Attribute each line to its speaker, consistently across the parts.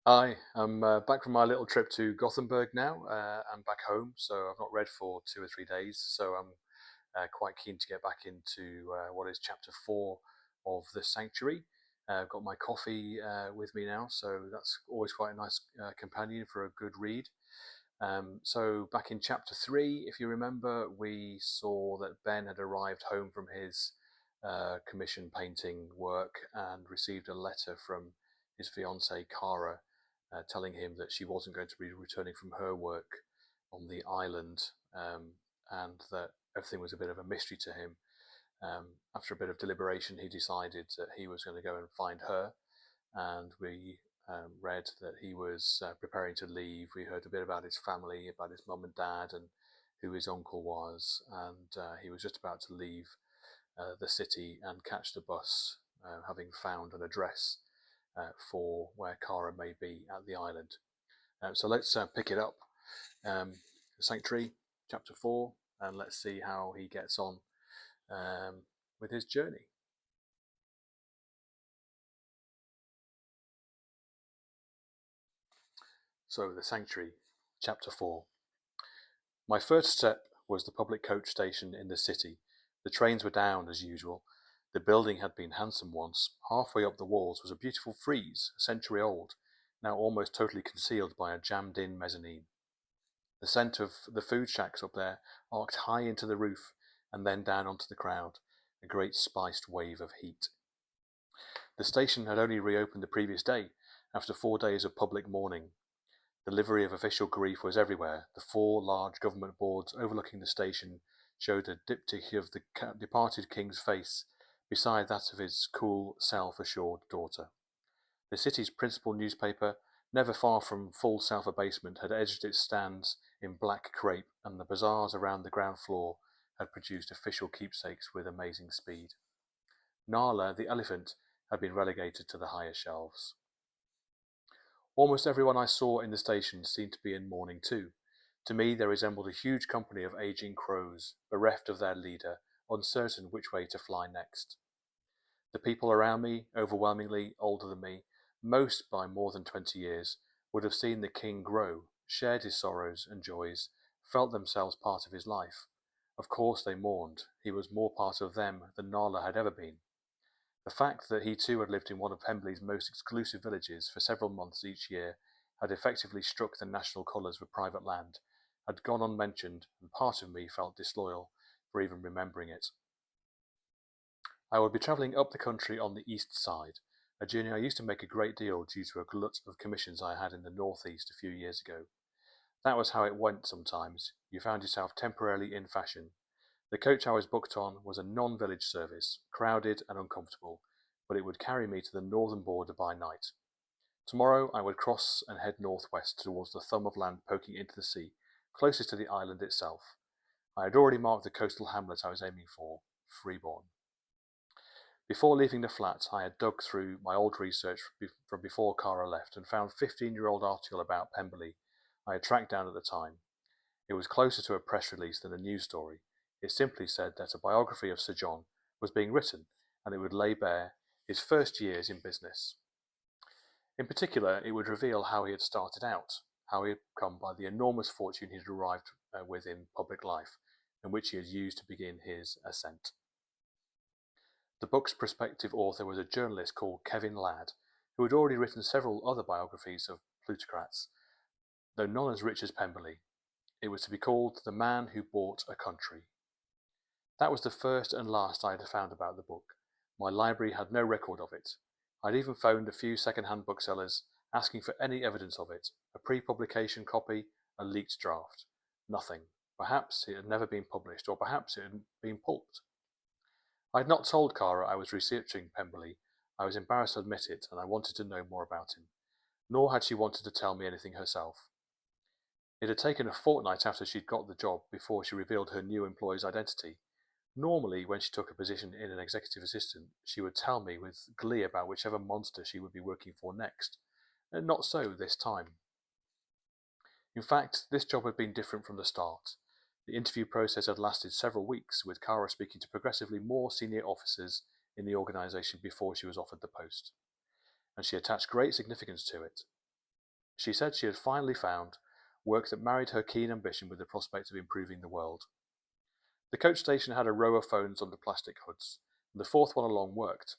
Speaker 1: Hi, I'm back from my little trip to Gothenburg now. I'm back home, so I've not read for 2 or 3 days. So I'm quite keen to get back into what is chapter 4 of The Sanctuary. I've got my coffee with me now, so that's always quite a nice companion for a good read. So back in chapter 3, if you remember, we saw that Ben had arrived home from his commission painting work and received a letter from his fiancée Kara, telling him that she wasn't going to be returning from her work on the island, and that everything was a bit of a mystery to him. After a bit of deliberation, he decided that he was going to go and find her, and we read that he was preparing to leave. We heard a bit about his family, about his mum and dad, and who his uncle was, and he was just about to leave the city and catch the bus, having found an address for where Kara may be at the island. So let's pick it up. Sanctuary, chapter 4, and let's see how he gets on um, with his journey. So, the Sanctuary, chapter 4. My first step was the public coach station in the city. The trains were down as usual. The building had been handsome once. Halfway up the walls was a beautiful frieze, a century old, now almost totally concealed by a jammed in mezzanine. The scent of the food shacks up there arced high into the roof and then down onto the crowd, a great spiced wave of heat. The station had only reopened the previous day, after 4 days of public mourning. The livery of official grief was everywhere. The four large government boards overlooking the station showed a diptych of the departed king's face beside that of his cool, self-assured daughter. The city's principal newspaper, never far from full self-abasement, had edged its stands in black crepe, and the bazaars around the ground floor had produced official keepsakes with amazing speed. Nala, the elephant, had been relegated to the higher shelves. Almost everyone I saw in the station seemed to be in mourning too. To me, they resembled a huge company of aging crows, bereft of their leader, uncertain which way to fly next. The people around me, overwhelmingly older than me, most by more than 20 years, would have seen the king grow, shared his sorrows and joys, felt themselves part of his life. Of course they mourned. He was more part of them than Nala had ever been. The fact that he too had lived in one of Pemberley's most exclusive villages for several months each year, had effectively struck the national colours for private land, had gone unmentioned, and part of me felt disloyal for even remembering it. I would be travelling up the country on the east side, a journey I used to make a great deal due to a glut of commissions I had in the northeast a few years ago. That was how it went sometimes. You found yourself temporarily in fashion. The coach I was booked on was a non-village service, crowded and uncomfortable, but it would carry me to the northern border by night. Tomorrow I would cross and head northwest towards the thumb of land poking into the sea, closest to the island itself. I had already marked the coastal hamlet I was aiming for, Freeborn. Before leaving the flat, I had dug through my old research from before Kara left and found a 15-year-old article about Pemberley I had tracked down at the time. It was closer to a press release than a news story. It simply said that a biography of Sir John was being written, and it would lay bare his first years in business. In particular, it would reveal how he had started out, how he had come by the enormous fortune he had arrived with in public life, and which he had used to begin his ascent. The book's prospective author was a journalist called Kevin Ladd, who had already written several other biographies of plutocrats, though none as rich as Pemberley. It was to be called The Man Who Bought a Country. That was the first and last I had found about the book. My library had no record of it. I had even phoned a few second-hand booksellers, asking for any evidence of it, a pre-publication copy, a leaked draft. Nothing. Perhaps it had never been published, or perhaps it had been pulped. I had not told Kara I was researching Pemberley. I was embarrassed to admit it, and I wanted to know more about him. Nor had she wanted to tell me anything herself. It had taken a fortnight after she'd got the job before she revealed her new employer's identity. Normally, when she took a position in an executive assistant, she would tell me with glee about whichever monster she would be working for next. And not so this time. In fact, this job had been different from the start. The interview process had lasted several weeks, with Kara speaking to progressively more senior officers in the organisation before she was offered the post, and she attached great significance to it. She said she had finally found work that married her keen ambition with the prospect of improving the world. The coach station had a row of phones under plastic hoods, and the fourth one along worked.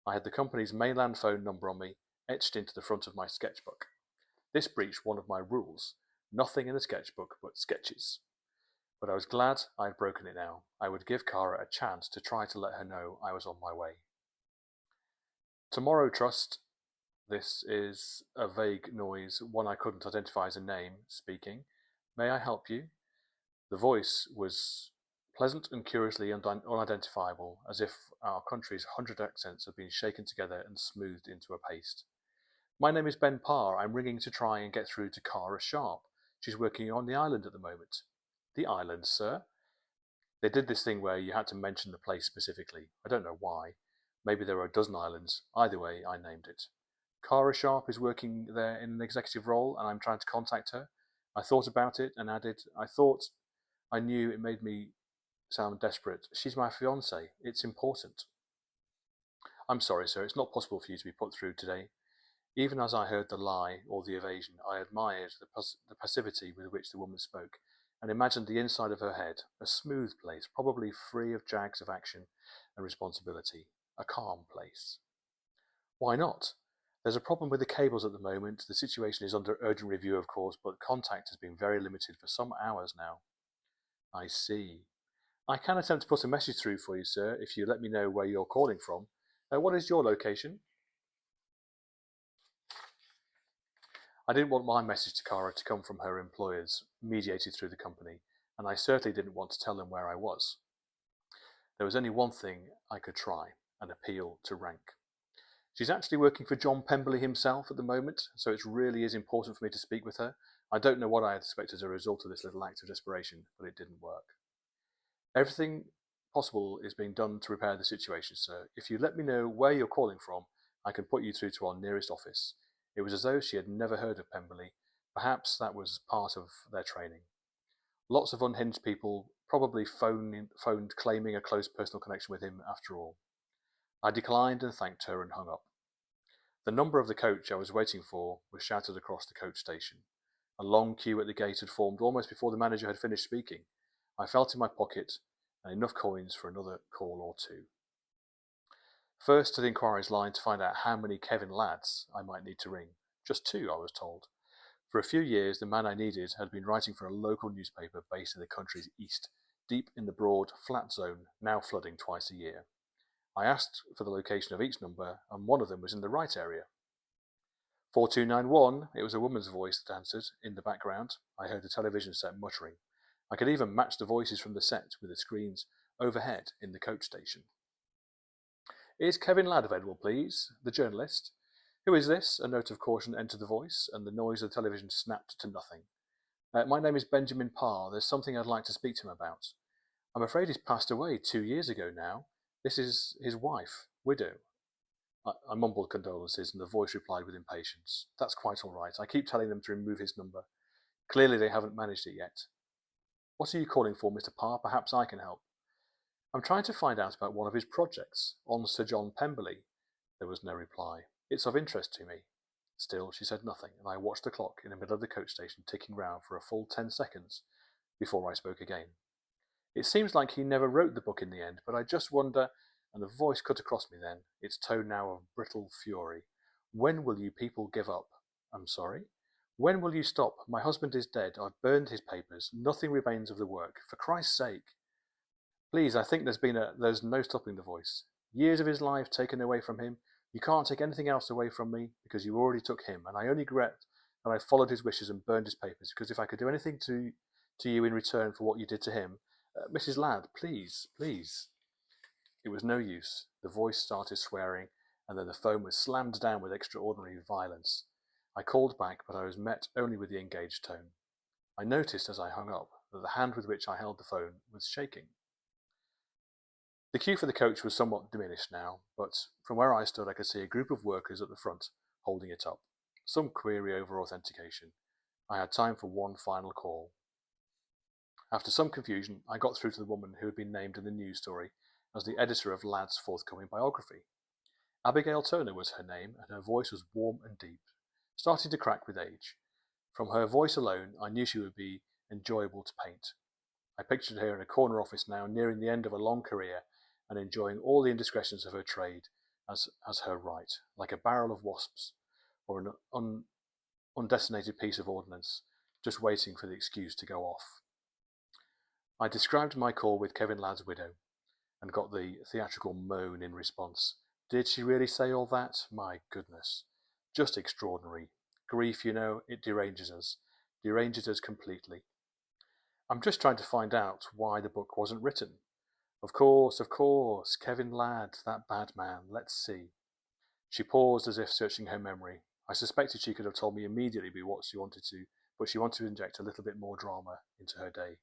Speaker 1: I had the company's mainland phone number on me, etched into the front of my sketchbook. This breached one of my rules: nothing in the sketchbook but sketches. But I was glad I had broken it now. I would give Kara a chance to try to let her know I was on my way. Tomorrow Trust. This is a vague noise, one I couldn't identify as a name, speaking. May I help you? The voice was pleasant and curiously unidentifiable, as if our country's 100 accents had been shaken together and smoothed into a paste. My name is Ben Parr. I'm ringing to try and get through to Kara Sharp. She's working on the island at the moment. The island, sir? They did this thing where you had to mention the place specifically. I don't know why. Maybe there are a dozen islands. Either way, I named it. Kara Sharp is working there in an executive role, and I'm trying to contact her. I thought about it and added, I knew it made me sound desperate. She's my fiancée. It's important. I'm sorry, sir. It's not possible for you to be put through today. Even as I heard the lie or the evasion, I admired the passivity with which the woman spoke, and imagined the inside of her head, a smooth place, probably free of jags of action and responsibility, a calm place. Why not? There's a problem with the cables at the moment. The situation is under urgent review, of course, but contact has been very limited for some hours now. I see. I can attempt to put a message through for you, sir, if you let me know where you're calling from. What is your location? I didn't want my message to Kara to come from her employers, mediated through the company, and I certainly didn't want to tell them where I was. There was only one thing I could try: an appeal to rank. She's actually working for John Pemberley himself at the moment, so it really is important for me to speak with her. I don't know what I had expected as a result of this little act of desperation, but it didn't work. Everything possible is being done to repair the situation, sir. If you let me know where you're calling from, I can put you through to our nearest office. It was as though she had never heard of Pemberley. Perhaps that was part of their training. Lots of unhinged people probably phoned claiming a close personal connection with him after all. I declined and thanked her and hung up. The number of the coach I was waiting for was shouted across the coach station. A long queue at the gate had formed almost before the manager had finished speaking. I felt in my pocket and enough coins for another call or two. First to the inquiries line to find out how many Kevin lads I might need to ring. Just 2, I was told. For a few years, the man I needed had been writing for a local newspaper based in the country's east, deep in the broad, flat zone, now flooding twice a year. I asked for the location of each number, and one of them was in the right area. 4291, it was a woman's voice that answered. In the background, I heard the television set muttering. I could even match the voices from the set with the screens overhead in the coach station. Is Kevin Ladd available, please? The journalist. Who is this? A note of caution entered the voice, and the noise of the television snapped to nothing. My name is Benjamin Parr. There's something I'd like to speak to him about. I'm afraid he's passed away 2 years ago now. This is his wife, widow. I mumbled condolences, and the voice replied with impatience. That's quite all right. I keep telling them to remove his number. Clearly they haven't managed it yet. What are you calling for, Mr. Parr? Perhaps I can help. I'm trying to find out about one of his projects, on Sir John Pemberley. There was no reply. It's of interest to me. Still, she said nothing, and I watched the clock in the middle of the coach station ticking round for a full 10 seconds before I spoke again. It seems like he never wrote the book in the end, but I just wonder, and the voice cut across me then, its tone now of brittle fury. When will you people give up? I'm sorry? When will you stop? My husband is dead. I've burned his papers. Nothing remains of the work. For Christ's sake. Please, I think there's no stopping the voice. Years of his life taken away from him. You can't take anything else away from me because you already took him, and I only regret that I followed his wishes and burned his papers, because if I could do anything to you in return for what you did to him, Mrs. Ladd, please, please. It was no use. The voice started swearing, and then the phone was slammed down with extraordinary violence. I called back, but I was met only with the engaged tone. I noticed as I hung up that the hand with which I held the phone was shaking. The queue for the coach was somewhat diminished now, but from where I stood I could see a group of workers at the front holding it up. Some query over authentication. I had time for one final call. After some confusion, I got through to the woman who had been named in the news story as the editor of Ladd's forthcoming biography. Abigail Turner was her name, and her voice was warm and deep. starting to crack with age. From her voice alone, I knew she would be enjoyable to paint. I pictured her in a corner office now, nearing the end of a long career and enjoying all the indiscretions of her trade as her right, like a barrel of wasps or an undetonated piece of ordnance, just waiting for the excuse to go off. I described my call with Kevin Ladd's widow and got the theatrical moan in response. Did she really say all that? My goodness. Just extraordinary. Grief, you know, it deranges us completely. I'm just trying to find out why the book wasn't written. Of course, Kevin Ladd, that bad man. Let's see. She paused as if searching her memory. I suspected she could have told me immediately what she wanted to, but she wanted to inject a little bit more drama into her day.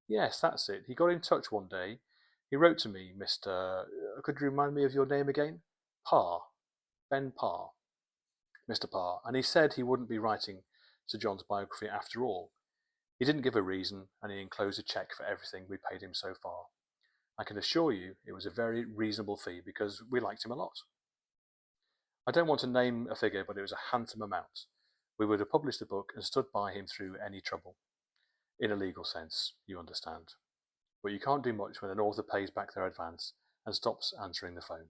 Speaker 1: Yes, that's it. He got in touch one day. He wrote to me, Mr. Could you remind me of your name again? Parr. Ben Parr. Mr. Parr. And he said he wouldn't be writing Sir John's biography after all. He didn't give a reason, and he enclosed a cheque for everything we paid him so far. I can assure you it was a very reasonable fee because we liked him a lot. I don't want to name a figure, but it was a handsome amount. We would have published the book and stood by him through any trouble. In a legal sense, you understand. But you can't do much when an author pays back their advance and stops answering the phone.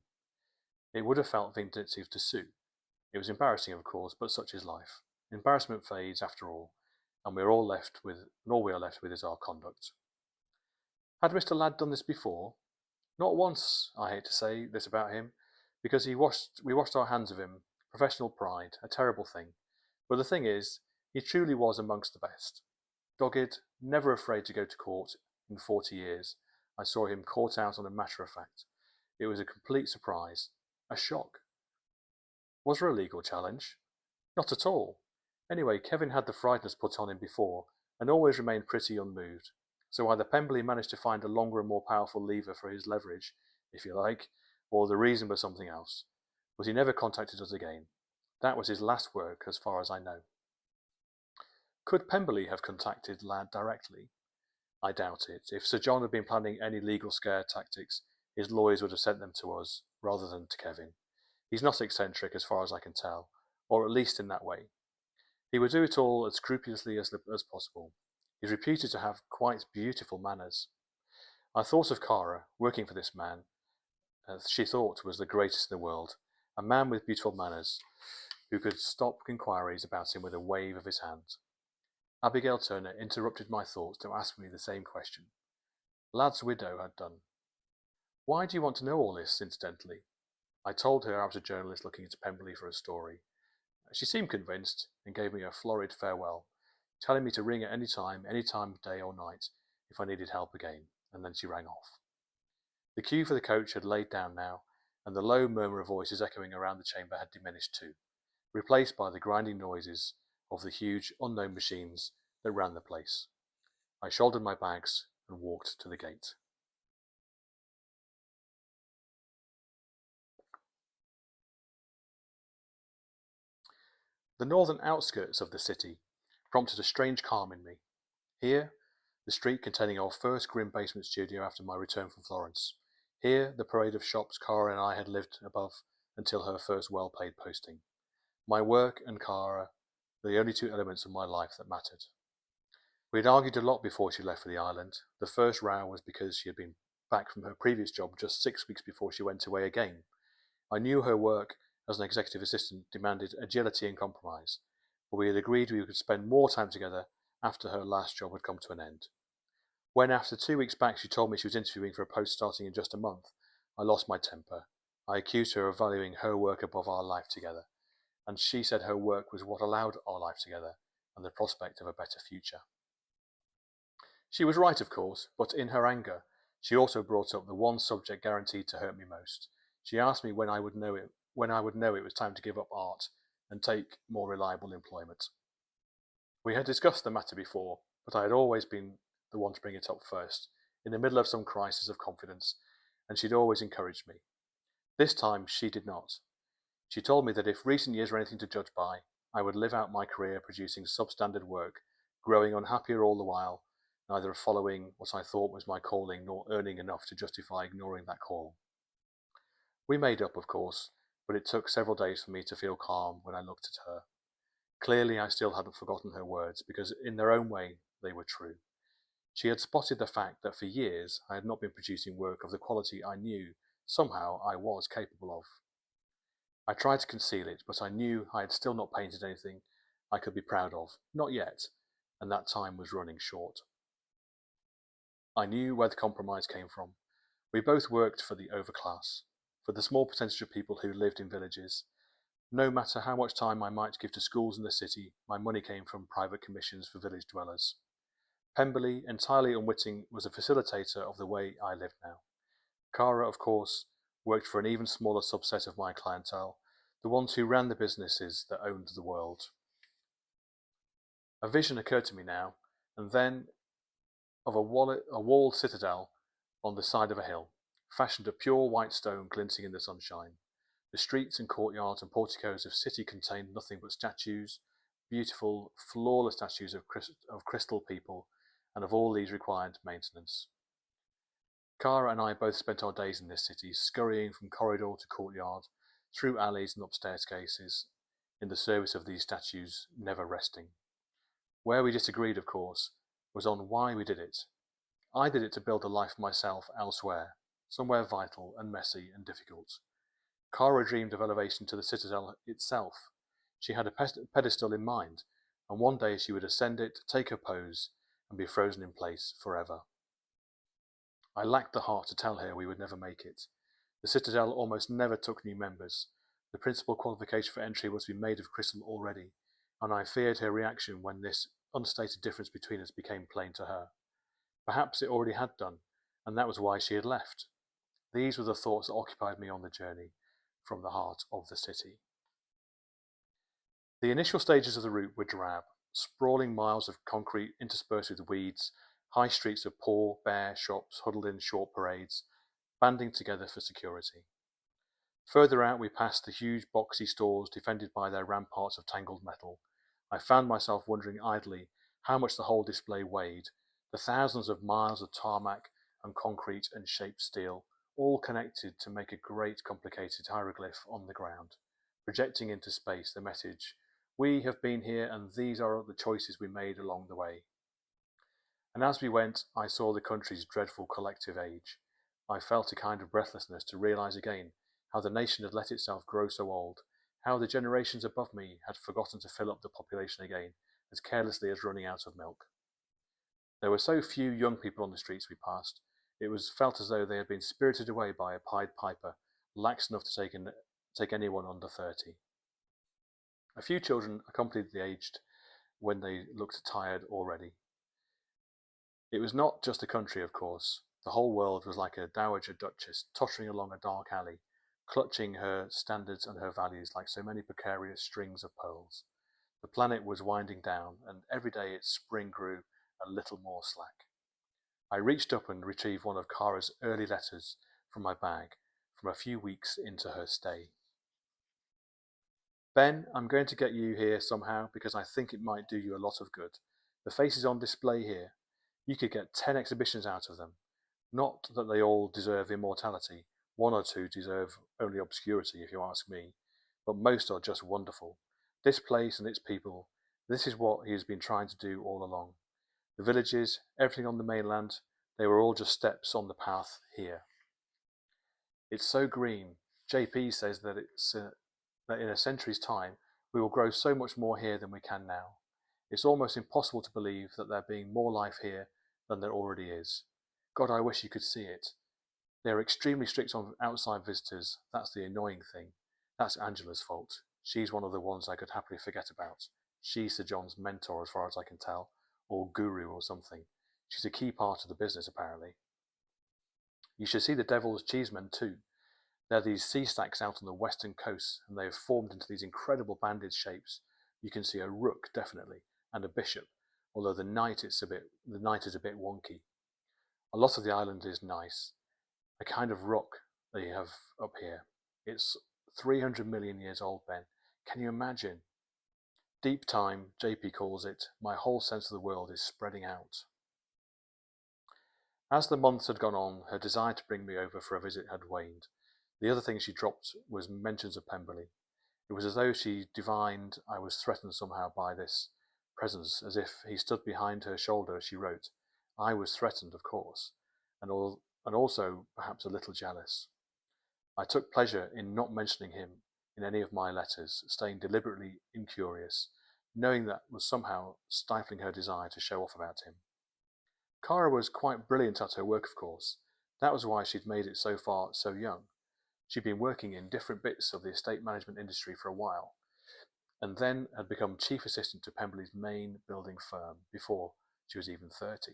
Speaker 1: It would have felt vindictive to sue. It was embarrassing, of course, but such is life. Embarrassment fades after all, and all we are left with is our conduct. Had Mr. Ladd done this before? Not once, I hate to say this about him, because we washed our hands of him. Professional pride, a terrible thing. But the thing is, he truly was amongst the best. Dogged, never afraid to go to court in 40 years. I saw him caught out on a matter of fact. It was a complete surprise. A shock. Was there a legal challenge? Not at all. Anyway, Kevin had the frighteners put on him before, and always remained pretty unmoved. So either Pemberley managed to find a longer and more powerful lever for his leverage, if you like, or the reason was something else. But he never contacted us again. That was his last work, as far as I know. Could Pemberley have contacted Ladd directly? I doubt it. If Sir John had been planning any legal scare tactics, his lawyers would have sent them to us, rather than to Kevin. He's not eccentric, as far as I can tell, or at least in that way. He would do it all as scrupulously as possible. He's reputed to have quite beautiful manners. I thought of Cara, working for this man, as she thought was the greatest in the world, a man with beautiful manners, who could stop inquiries about him with a wave of his hand. Abigail Turner interrupted my thoughts to ask me the same question. Ladd's widow had done. Why do you want to know all this, incidentally? I told her I was a journalist looking into Pemberley for a story. She seemed convinced and gave me a florid farewell, telling me to ring at any time of day or night, if I needed help again, and then she rang off. The queue for the coach had laid down now, and the low murmur of voices echoing around the chamber had diminished too, replaced by the grinding noises of the huge, unknown machines that ran the place. I shouldered my bags and walked to the gate. The northern outskirts of the city prompted a strange calm in me. Here, the street containing our first grim basement studio after my return from Florence. Here, the parade of shops Cara and I had lived above until her first well-paid posting. My work and Cara were the only two elements of my life that mattered. We had argued a lot before she left for the island. The first row was because she had been back from her previous job just 6 weeks before she went away again. I knew her work as an executive assistant demanded agility and compromise, but we had agreed we could spend more time together after her last job had come to an end. When, after 2 weeks back, she told me she was interviewing for a post starting in just a month, I lost my temper. I accused her of valuing her work above our life together, and she said her work was what allowed our life together and the prospect of a better future. She was right, of course, but in her anger, she also brought up the one subject guaranteed to hurt me most. She asked me when I would know it was time to give up art and take more reliable employment. We had discussed the matter before, but I had always been the one to bring it up first, in the middle of some crisis of confidence, and she'd always encouraged me. This time she did not. She told me that if recent years were anything to judge by, I would live out my career producing substandard work, growing unhappier all the while, neither following what I thought was my calling nor earning enough to justify ignoring that call. We made up, of course, but it took several days for me to feel calm when I looked at her. Clearly, I still hadn't forgotten her words, because in their own way they were true. She had spotted the fact that for years I had not been producing work of the quality I knew somehow I was capable of. I tried to conceal it, but I knew I had still not painted anything I could be proud of, not yet, and that time was running short. I knew where the compromise came from. We both worked for the overclass, for the small percentage of people who lived in villages. No matter how much time I might give to schools in the city, my money came from private commissions for village dwellers. Pemberley, entirely unwitting, was a facilitator of the way I live now. Cara, of course, worked for an even smaller subset of my clientele, the ones who ran the businesses that owned the world. A vision occurred to me now and then of a walled citadel on the side of a hill, fashioned of pure white stone glinting in the sunshine. The streets and courtyards and porticos of the city contained nothing but statues, beautiful, flawless statues of crystal people, and of all these required maintenance. Cara and I both spent our days in this city, scurrying from corridor to courtyard, through alleys and up staircases, in the service of these statues, never resting. Where we disagreed, of course, was on why we did it. I did it to build a life for myself elsewhere, somewhere vital and messy and difficult. Cara dreamed of elevation to the citadel itself. She had a pedestal in mind, and one day she would ascend it, take her pose, and be frozen in place forever. I lacked the heart to tell her we would never make it. The citadel almost never took new members. The principal qualification for entry was to be made of crystal already, and I feared her reaction when this unstated difference between us became plain to her. Perhaps it already had done, and that was why she had left. These were the thoughts that occupied me on the journey from the heart of the city. The initial stages of the route were drab, sprawling miles of concrete interspersed with weeds, high streets of poor, bare shops huddled in short parades, banding together for security. Further out we passed the huge boxy stores defended by their ramparts of tangled metal. I found myself wondering idly how much the whole display weighed, the thousands of miles of tarmac and concrete and shaped steel, all connected to make a great complicated hieroglyph on the ground, projecting into space the message, "We have been here and these are the choices we made along the way." And as we went, I saw the country's dreadful collective age. I felt a kind of breathlessness to realise again how the nation had let itself grow so old, how the generations above me had forgotten to fill up the population again as carelessly as running out of milk. There were so few young people on the streets we passed, it was felt as though they had been spirited away by a Pied Piper, lax enough to take anyone under 30. A few children accompanied the aged when they looked tired already. It was not just the country, of course. The whole world was like a dowager duchess tottering along a dark alley, clutching her standards and her values like so many precarious strings of pearls. The planet was winding down, and every day its spring grew a little more slack. I reached up and retrieved one of Cara's early letters from my bag from a few weeks into her stay. "Ben, I'm going to get you here somehow because I think it might do you a lot of good. The faces on display here, you could get 10 exhibitions out of them. Not that they all deserve immortality. One or two deserve only obscurity, if you ask me. But most are just wonderful. This place and its people, this is what he has been trying to do all along. The villages, everything on the mainland, they were all just steps on the path here. It's so green. JP says that that in a century's time, we will grow so much more here than we can now. It's almost impossible to believe that there being more life here than there already is. God, I wish you could see it. They are extremely strict on outside visitors. That's the annoying thing. That's Angela's fault. She's one of the ones I could happily forget about. She's Sir John's mentor as far as I can tell, or guru or something. She's a key part of the business, apparently. You should see the Devil's Cheesemen too. They're these sea stacks out on the western coast, and they have formed into these incredible banded shapes. You can see a rook, definitely, and a bishop, although the knight is a bit wonky. A lot of the island is nice. A kind of rock they have up here. It's 300 million years old, Ben. Can you imagine? Deep time, JP calls it. My whole sense of the world is spreading out. As the months had gone on, her desire to bring me over for a visit had waned. The other thing she dropped was mentions of Pemberley. It was as though she divined I was threatened somehow by this presence, as if he stood behind her shoulder as she wrote. I was threatened, of course, and also perhaps a little jealous. I took pleasure in not mentioning him in any of my letters, staying deliberately incurious, knowing that was somehow stifling her desire to show off about him. Kara was quite brilliant at her work, of course. That was why she'd made it so far so young. She'd been working in different bits of the estate management industry for a while, and then had become chief assistant to Pemberley's main building firm before she was even 30.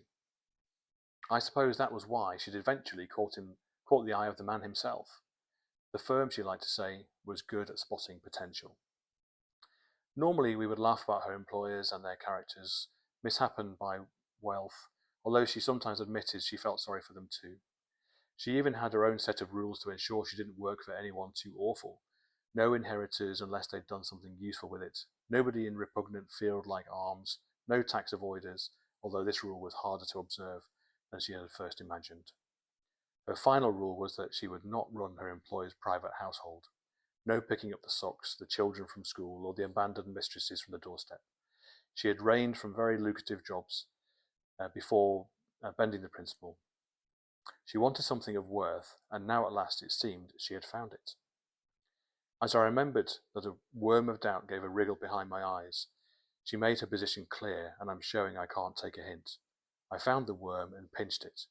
Speaker 1: I suppose that was why she'd eventually caught the eye of the man himself. The firm, she liked to say, was good at spotting potential. Normally we would laugh about her employers and their characters, misshapen by wealth, although she sometimes admitted she felt sorry for them too. She even had her own set of rules to ensure she didn't work for anyone too awful. No inheritors unless they'd done something useful with it. Nobody in repugnant field like arms. No tax avoiders, although this rule was harder to observe than she had first imagined. Her final rule was that she would not run her employer's private household. No picking up the socks, the children from school, or the abandoned mistresses from the doorstep. She had reigned from very lucrative jobs before bending the principle. She wanted something of worth, and now at last it seemed she had found it. As I remembered that a worm of doubt gave a wriggle behind my eyes, she made her position clear, and I'm showing I can't take a hint. I found the worm and pinched it.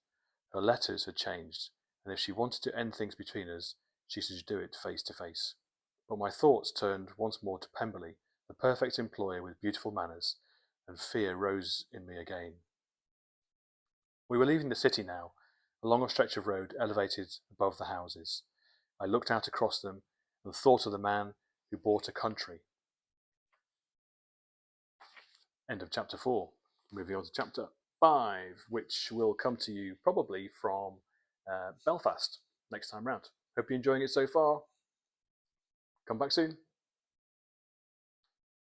Speaker 1: Her letters had changed, and if she wanted to end things between us, she should do it face to face. But my thoughts turned once more to Pemberley, the perfect employer with beautiful manners, and fear rose in me again. We were leaving the city now, along a stretch of road elevated above the houses. I looked out across them and thought of the man who bought a country. End of chapter 4. Moving on to chapter 5, which will come to you probably from Belfast next time round. Hope you're enjoying it so far. Come back soon.